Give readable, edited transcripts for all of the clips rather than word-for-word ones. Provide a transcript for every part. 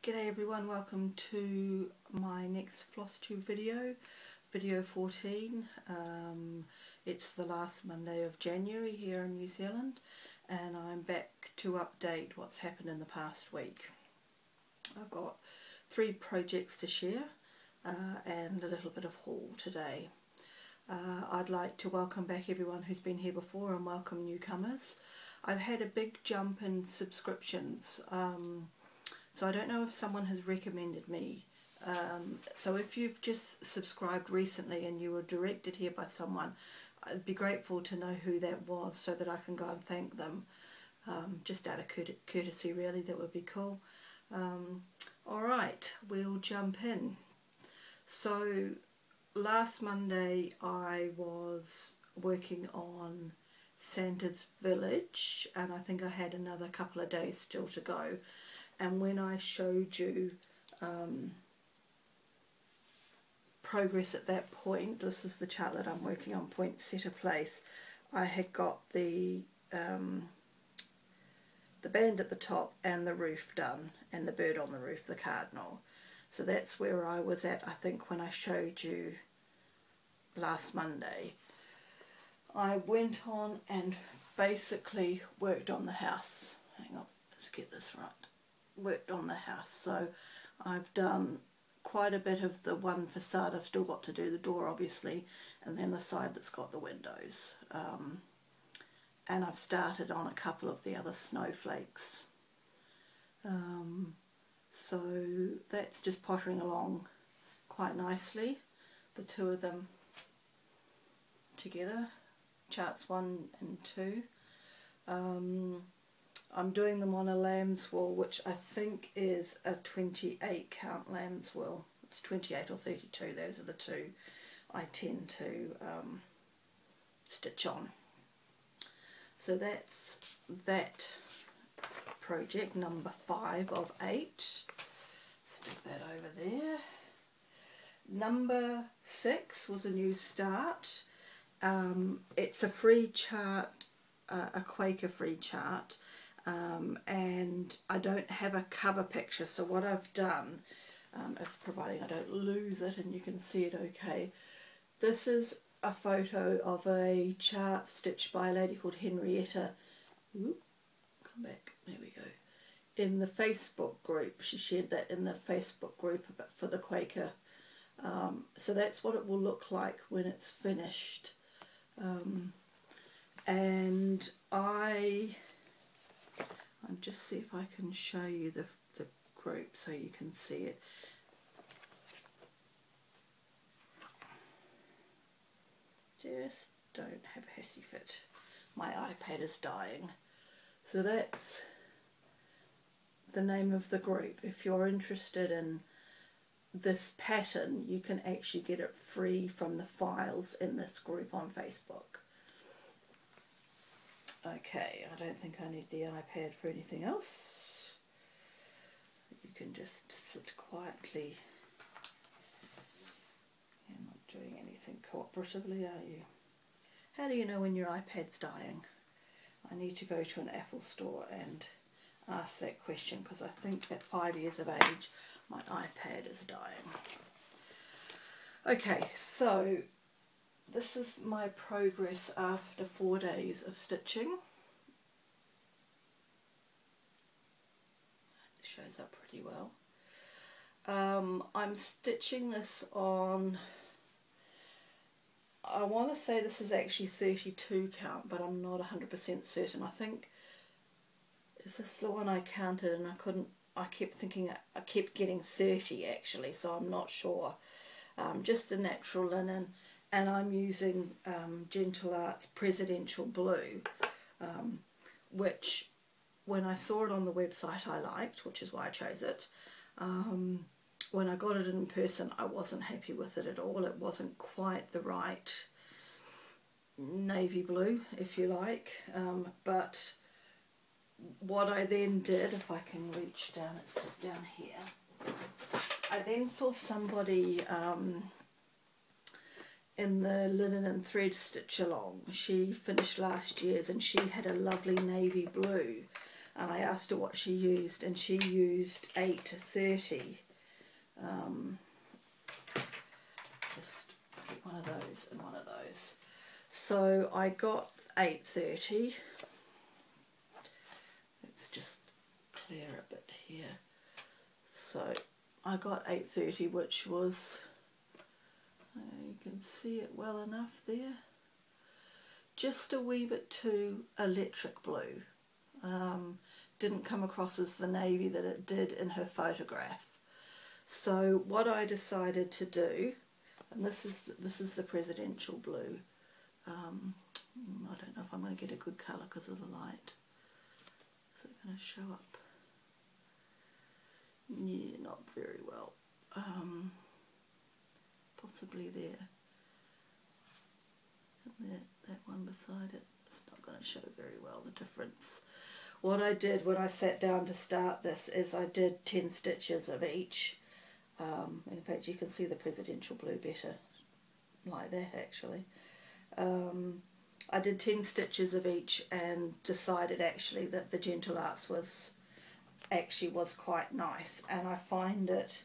G'day everyone, welcome to my next floss tube video 14. It's the last Monday of January here in New Zealand and I'm back to update what's happened in the past week. I've got 3 projects to share and a little bit of haul today. I'd like to welcome back everyone who's been here before and welcome newcomers. I've had a big jump in subscriptions. So I don't know if someone has recommended me. So if you've just subscribed recently and you were directed here by someone, I'd be grateful to know who that was so that I can go and thank them. Just out of courtesy really, that would be cool. Alright, we'll jump in. So last Monday I was working on Santa's Village and I think I had another couple of days still to go. And when I showed you progress at that point, this is the chart that I'm working on, point setter place, I had got the band at the top and the roof done, and the bird on the roof, the cardinal. So that's where I was at, I think, when I showed you last Monday. I went on and basically worked on the house. Hang on, let's get this right. Worked on the house, so I've done quite a bit of the one facade. I've still got to do the door obviously, and then the side that's got the windows, and I've started on a couple of the other snowflakes, so that's just pottering along quite nicely, the two of them together, charts 1 and 2. I'm doing them on a lamb's wool, which I think is a 28 count lamb's wool. It's 28 or 32, those are the two I tend to stitch on. So that's that project, number 5 of 8. Stick that over there. Number 6 was a new start. It's a free chart, a Quaker free chart. And I don't have a cover picture, so what I've done, if providing I don't lose it and you can see it okay, this is a photo of a chart stitched by a lady called Henrietta. Ooh, come back, there we go, in the Facebook group. She shared that in the Facebook group for the Quaker, so that's what it will look like when it's finished. And I'll just see if I can show you the group so you can see it. Just don't have a hissy fit. My iPad is dying. So that's the name of the group. If you're interested in this pattern, you can actually get it free from the files in this group on Facebook. Okay, I don't think I need the iPad for anything else. You can just sit quietly. You're not doing anything cooperatively, are you? How do you know when your iPad's dying? I need to go to an Apple store and ask that question, because I think at 5 years of age my iPad is dying. Okay, so this is my progress after 4 days of stitching. It shows up pretty well. I'm stitching this on, I want to say this is actually 32 count, but I'm not 100% certain. I think, is this the one I counted and I kept thinking, I kept getting 30 actually, so I'm not sure. Just a natural linen. And I'm using Gentle Arts Presidential Blue, which when I saw it on the website I liked, which is why I chose it. When I got it in person I wasn't happy with it at all. It wasn't quite the right navy blue, if you like, but what I then did, if I can reach down, it's just down here, I then saw somebody in the linen and thread stitch along. She finished last year's and she had a lovely navy blue and I asked her what she used, and she used 830. Just get one of those and one of those. So I got 830. Let's just clear a bit here. So I got 830, which was, you can see it well enough there, just a wee bit too electric blue. Didn't come across as the navy that it did in her photograph. So what I decided to do, and this is the presidential blue. I don't know if I'm going to get a good colour because of the light. Is it going to show up? Yeah, not very well. Possibly there. And that one beside it. It's not going to show very well the difference. What I did when I sat down to start this is I did 10 stitches of each. In fact, you can see the presidential blue better like that actually. I did 10 stitches of each and decided actually that the Gentle Arts was quite nice, and I find it,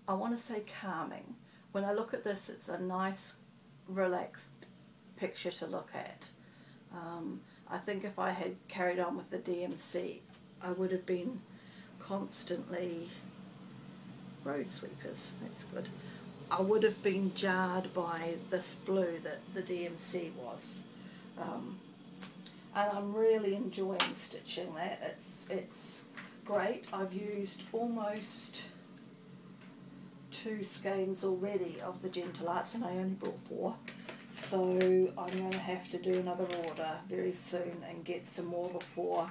I want to say calming. When I look at this, it's a nice relaxed picture to look at. I think if I had carried on with the DMC, I would have been constantly, road sweepers, that's good, I would have been jarred by this blue that the DMC was. And I'm really enjoying stitching that. It's great. I've used almost 2 skeins already of the Gentle Arts, and I only brought 4. So I'm going to have to do another order very soon and get some more before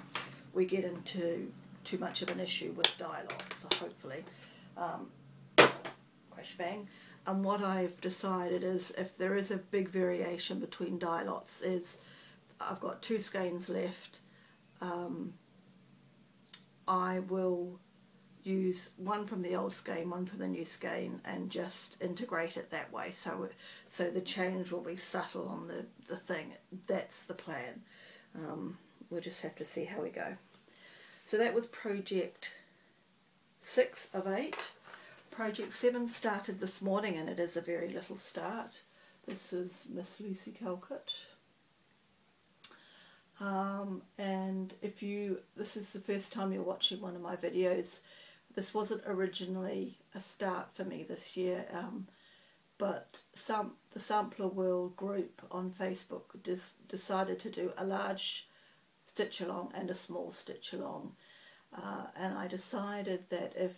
we get into too much of an issue with dye lots. So hopefully, crash bang. And what I've decided is, if there is a big variation between dye lots, is I've got 2 skeins left. I will use one from the old skein, one from the new skein, and just integrate it that way. So the change will be subtle on the thing. That's the plan. We'll just have to see how we go. So that was project 6 of 8. Project 7 started this morning, and it is a very little start. This is Miss Lucy Calcutt. And if this is the first time you're watching one of my videos, this wasn't originally a start for me this year, but the Sampler World group on Facebook decided to do a large stitch along and a small stitch along, and I decided that if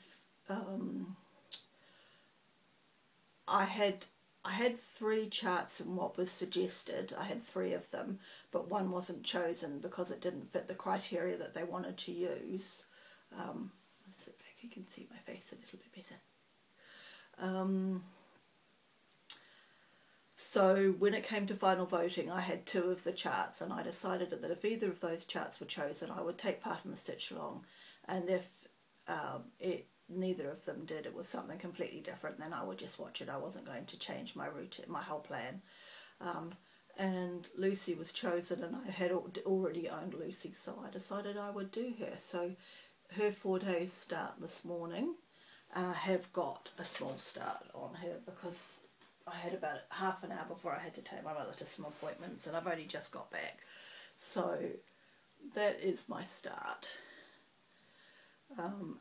I had 3 charts in what was suggested. I had 3 of them, but one wasn't chosen because it didn't fit the criteria that they wanted to use. Let's sit back, you can see my face a little bit better. So when it came to final voting, I had 2 of the charts, and I decided that if either of those charts were chosen, I would take part in the stitch along, and if neither of them did, it was something completely different, then I would just watch it. I wasn't going to change my routine, my whole plan. And Lucy was chosen, and I had already owned Lucy, so I decided I would do her. So her 4 days start this morning, and I have got a small start on her because I had about half an hour before I had to take my mother to some appointments, and I've only just got back. So that is my start.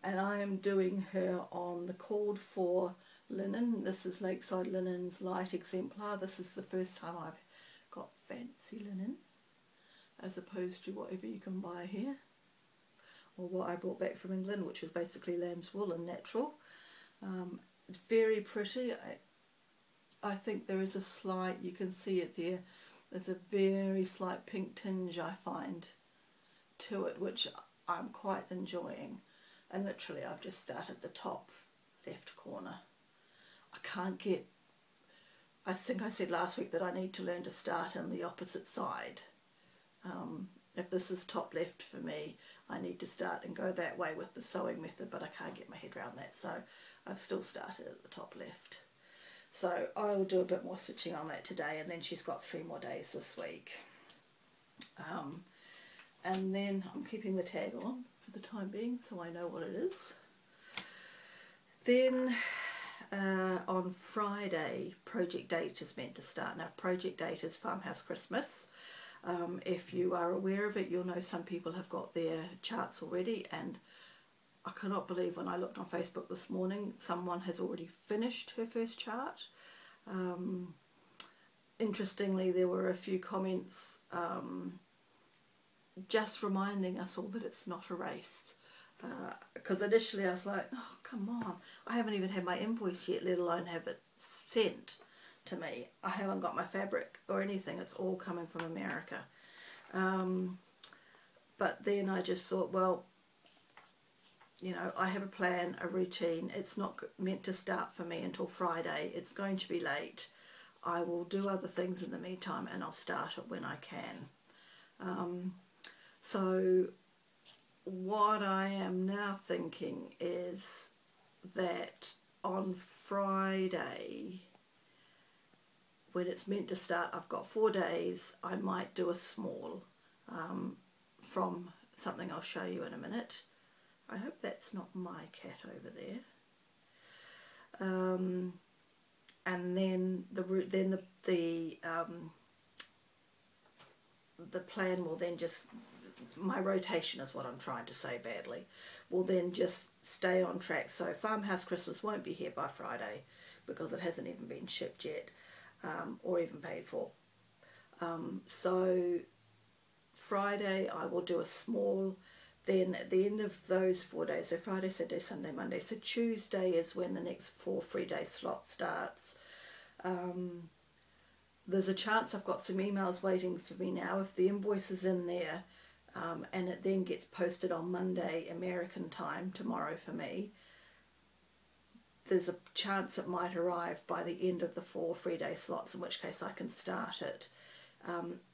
And I am doing her on the called for linen. This is Lakeside Linen's light exemplar. This is the first time I've got fancy linen, as opposed to whatever you can buy here, or what I brought back from England, which was basically lamb's wool and natural. It's very pretty. I think there is a slight, you can see it there, there's a very slight pink tinge I find to it, which I'm quite enjoying. And literally I've just started the top left corner. I can't get, I think I said last week that I need to learn to start on the opposite side. If this is top left for me, I need to start and go that way with the sewing method, but I can't get my head around that, so I've still started at the top left. So I will do a bit more stitching on that today, and then she's got 3 more days this week. And then I'm keeping the tag on for the time being so I know what it is. Then on Friday, Project Date is meant to start. Now, Project Date is Farmhouse Christmas. If you are aware of it, you'll know some people have got their charts already, and I cannot believe when I looked on Facebook this morning, someone has already finished her first chart. Interestingly, there were a few comments just reminding us all that it's not a race. Because initially I was like, oh, come on, I haven't even had my invoice yet, let alone have it sent to me. I haven't got my fabric or anything, it's all coming from America. But then I just thought, well, you know, I have a plan, a routine. It's not meant to start for me until Friday. It's going to be late. I will do other things in the meantime and I'll start it when I can. So what I am now thinking is that on Friday, when it's meant to start, I've got 4 days, I might do a small from something I'll show you in a minute. I hope that's not my cat over there. And then the plan will then just, my rotation is what I'm trying to say badly, will then just stay on track. So Farmhouse Christmas won't be here by Friday because it hasn't even been shipped yet, or even paid for. So Friday I will do a small. Then at the end of those 4 days, so Friday, Saturday, Sunday, Monday, so Tuesday is when the next 4 free-day slot starts. There's a chance I've got some emails waiting for me now. If the invoice is in there and it then gets posted on Monday American time, tomorrow for me, there's a chance it might arrive by the end of the 4 free-day slots, in which case I can start it.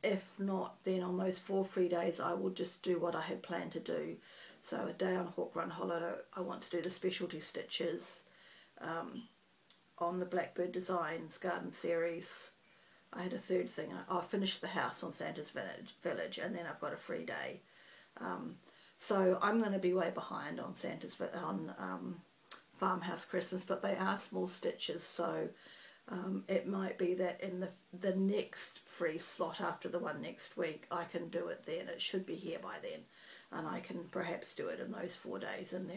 If not, then on those 4 free days I will just do what I had planned to do. So a day on Hawk Run Holiday, I want to do the specialty stitches on the Blackbird Designs garden series. I had a third thing. I finished the house on Santa's Village, and then I've got a free day. So I'm going to be way behind on Farmhouse Christmas, but they are small stitches, so it might be that in the next free slot after the one next week I can do it then. It should be here by then, and I can perhaps do it in those 4 days, and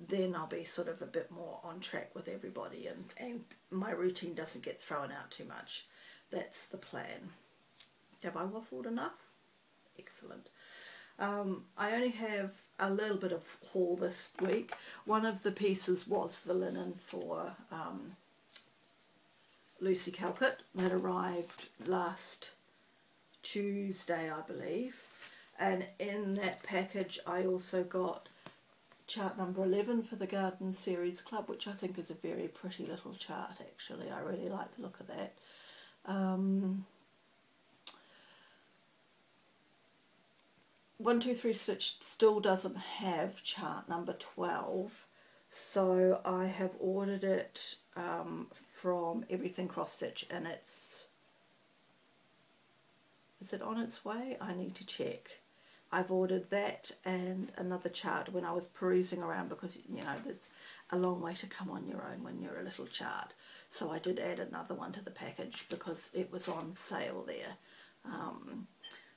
then I'll be sort of a bit more on track with everybody, and my routine doesn't get thrown out too much. That's the plan. Have I waffled enough? Excellent. I only have a little bit of haul this week. One of the pieces was the linen for Lucy Calcutt that arrived last Tuesday, I believe, and in that package I also got chart number 11 for the Garden Series Club, which I think is a very pretty little chart actually. I really like the look of that. 123 Stitch still doesn't have chart number 12, so I have ordered it from Everything Cross Stitch, and is it on its way? I need to check. I've ordered that and another chart when I was perusing around, because you know there's a long way to come on your own when you're a little chart. So I did add another one to the package because it was on sale there.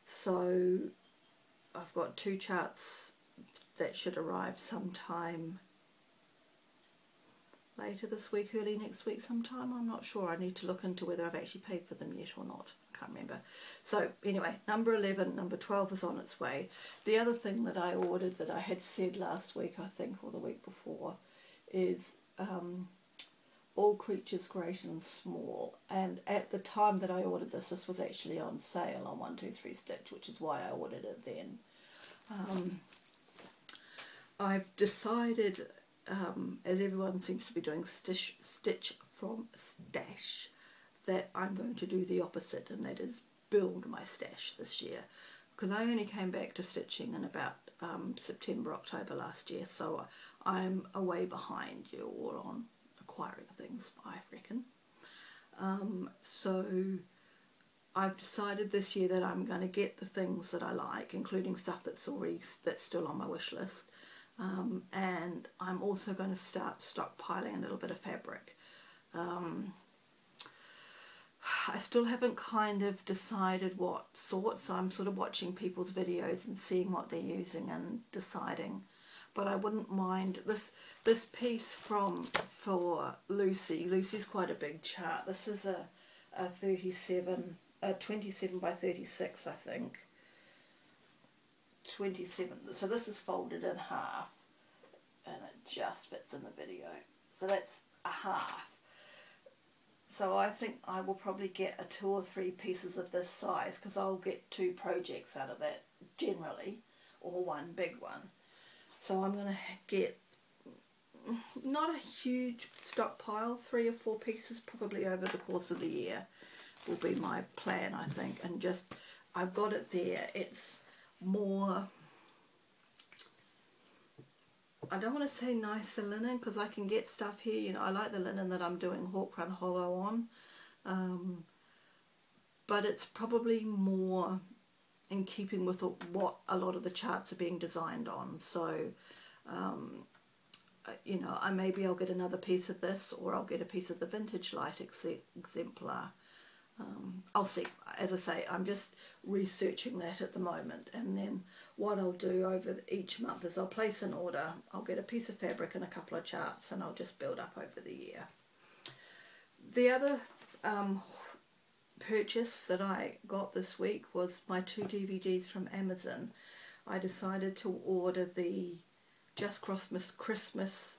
So I've got 2 charts that should arrive sometime later this week, early next week sometime. I'm not sure. I need to look into whether I've actually paid for them yet or not. I can't remember. So anyway, number 11, number 12 is on its way. The other thing that I ordered that I had said last week, I think, or the week before, is All Creatures Great and Small. And at the time that I ordered this, this was actually on sale on 123 Stitch, which is why I ordered it then. I've decided, as everyone seems to be doing, stitch from stash, that I'm going to do the opposite, and that is build my stash this year, because I only came back to stitching in about September, October last year, so I'm way behind you all on acquiring things, I reckon. So I've decided this year that I'm going to get the things that I like, including stuff that's still on my wish list. And I'm also going to start stockpiling a little bit of fabric. I still haven't kind of decided what sort, so I'm sort of watching people's videos and seeing what they're using and deciding. But I wouldn't mind this piece for Lucy. Lucy's quite a big chart. This is a 27 by 36, I think. 27. So this is folded in half, and it just fits in the video. So that's a half. So I think I will probably get 2 or 3 pieces of this size, because I'll get 2 projects out of that generally, or one big one. So I'm going to get not a huge stockpile, 3 or 4 pieces probably over the course of the year will be my plan, I think. And just, I've got it there. It's more, I don't want to say nicer linen, because I can get stuff here, you know, I like the linen that I'm doing Hawk Run Hollow on, but it's probably more in keeping with what a lot of the charts are being designed on. So, you know, maybe I'll get another piece of this, or I'll get a piece of the Vintage Light exemplar. I'll see. As I say, I'm just researching that at the moment, and then what I'll do over each month is I'll place an order, I'll get a piece of fabric and a couple of charts, and I'll just build up over the year. The other purchase that I got this week was my 2 DVDs from Amazon. I decided to order the Just Christmas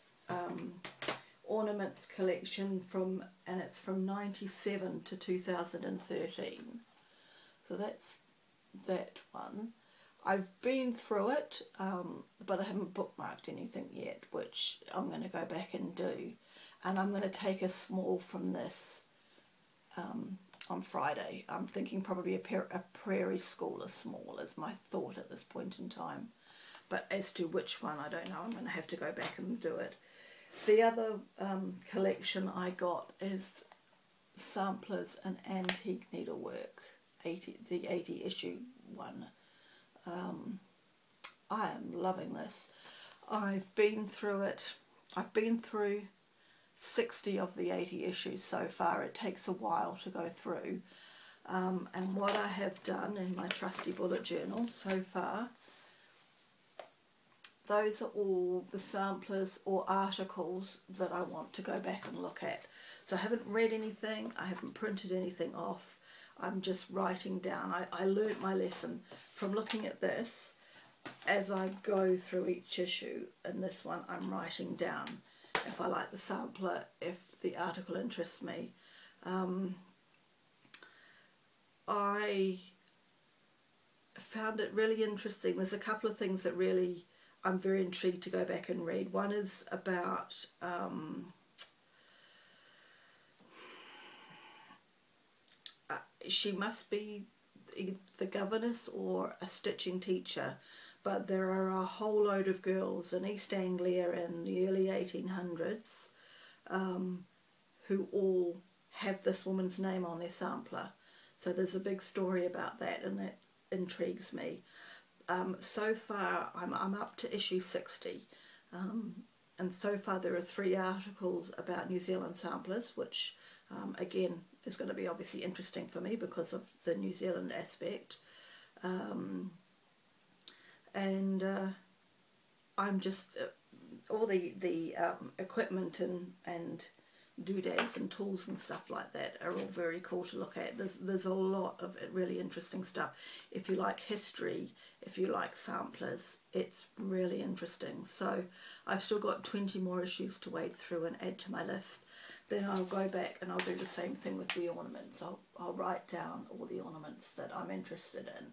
ornaments collection and it's from 97 to 2013. So that's that one. I've been through it, but I haven't bookmarked anything yet, which I'm going to go back and do. And I'm going to take a small from this on Friday. I'm thinking probably a Prairie Schooler small is my thought at this point in time. But as to which one, I don't know. I'm going to have to go back and do it. The other collection I got is Samplers and Antique Needlework, the 80 issue one. I am loving this. I've been through it. I've been through 60 of the 80 issues so far. It takes a while to go through. And what I have done in my trusty bullet journal so far, those are all the samplers or articles that I want to go back and look at. So I haven't read anything, I haven't printed anything off, I'm just writing down. I learnt my lesson from looking at this. As I go through each issue, in this one I'm writing down if I like the sampler, if the article interests me. I found it really interesting. There's a couple of things that really I'm very intrigued to go back and read. One is about she must be the governess or a stitching teacher, but there are a whole load of girls in East Anglia in the early 1800s who all have this woman's name on their sampler. So there's a big story about that, and that intrigues me. So far I'm up to issue 60, and so far there are 3 articles about New Zealand samplers, which again is going to be obviously interesting for me because of the New Zealand aspect. And I'm just all the equipment and doodads and tools and stuff like that are all very cool to look at. There's a lot of really interesting stuff. If you like history, if you like samplers, it's really interesting. So I've still got 20 more issues to wade through and add to my list. Then I'll go back and I'll do the same thing with the ornaments. I'll write down all the ornaments that I'm interested in,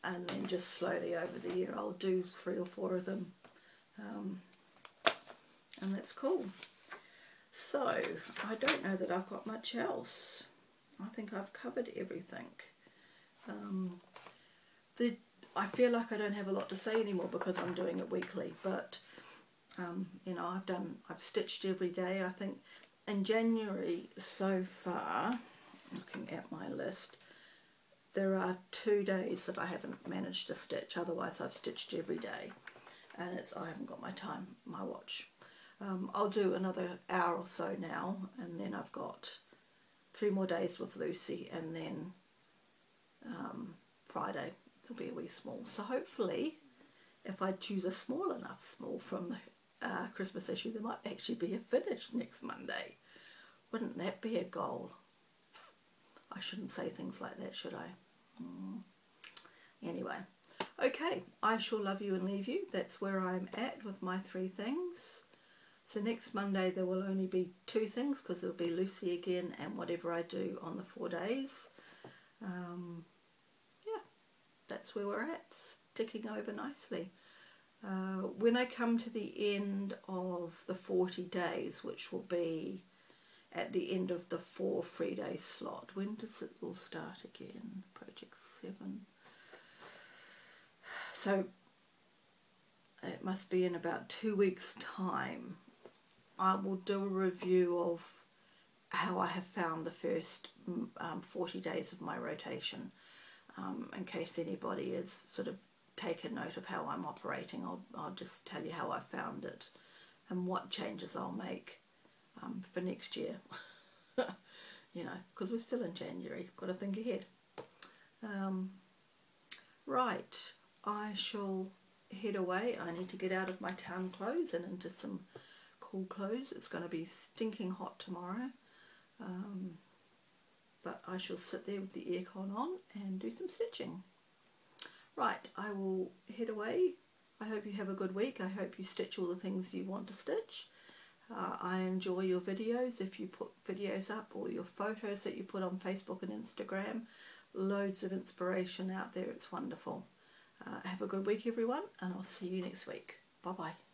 and then just slowly over the year I'll do 3 or 4 of them, and that's cool. So I don't know that I've got much else. I think I've covered everything. I feel like I don't have a lot to say anymore because I'm doing it weekly, but you know, I've stitched every day. I think in January so far, looking at my list, there are 2 days that I haven't managed to stitch, otherwise I've stitched every day, and I haven't got my watch. I'll do another hour or so now, and then I've got 3 more days with Lucy, and then Friday will be a wee small. So hopefully, if I choose a small enough small from the Christmas issue, there might actually be a finish next Monday. Wouldn't that be a goal? I shouldn't say things like that, should I? Anyway, okay, I shall love you and leave you. That's where I'm at with my 3 things. So next Monday there will only be 2 things, because it'll be Lucy again and whatever I do on the 4 days. Yeah, that's where we're at, ticking over nicely. When I come to the end of the 40 days, which will be at the end of the 4 free-day slot, when does it all start again? Project 7. So it must be in about 2 weeks' time. I will do a review of how I have found the first 40 days of my rotation, in case anybody has sort of taken note of how I'm operating. I'll just tell you how I found it and what changes I'll make for next year. You know, because we're still in January, got to think ahead. Right, I shall head away. I need to get out of my town clothes and into some cool clothes. It's going to be stinking hot tomorrow, but I shall sit there with the aircon on and do some stitching. Right, I will head away. I hope you have a good week. I hope you stitch all the things you want to stitch. I enjoy your videos if you put videos up, or your photos that you put on Facebook and Instagram. Loads of inspiration out there. It's wonderful. Have a good week, everyone, and I'll see you next week. Bye bye.